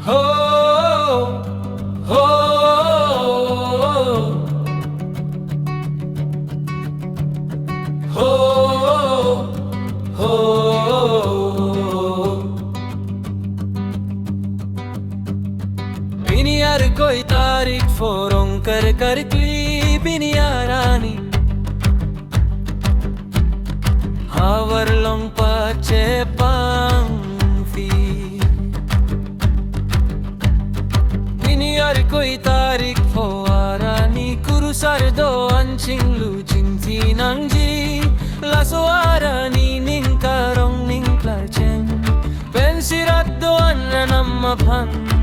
Ho, ho, ho, ho. Biniar koi tarik forong kar kli biniarani Havar long pace pangfi Biniar koi tarik forani kurusardo anchinglu jinti nangji Laso arani ning karong ning klarchen Pensirat doan ranam phan